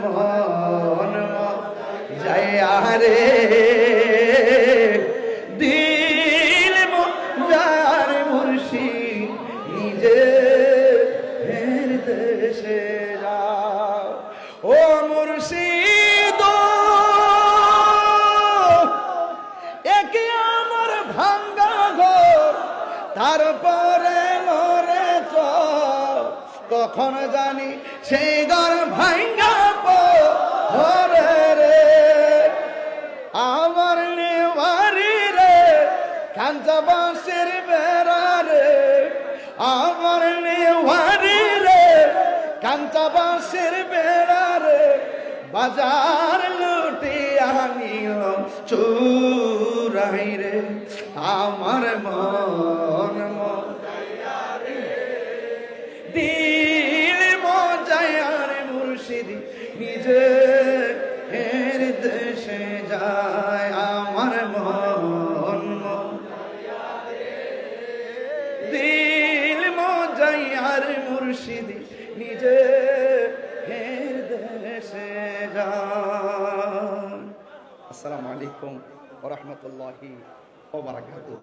মন যায়া রে দিল যার মুর্শিদ নিজে দেশে যাও ও মুর্শিদ একে আমার ভাঙ্গা ঘর তারপরে মরে কখন জানি সেই ঘর ভাঙ্গা পরে রে আমার নেওয়ারি রে কাঞ্চা বাঁশের বেড়া রে আমার নেওয়ারি রে কাঞ্চা বাঁশের বেড়া রে বাজার লুটিয়া নিল চুরাই রে আমার মন দিল মজায়ার মুর্শিদি নিজে এর দেশে যায় আমার মন দিল মজায়ার মুর্শিদি নিজে এর দেশে যায়। আসসালামু আলাইকুম ওয়া রাহমাতুল্লাহি ওয়া বারাকাতুহু।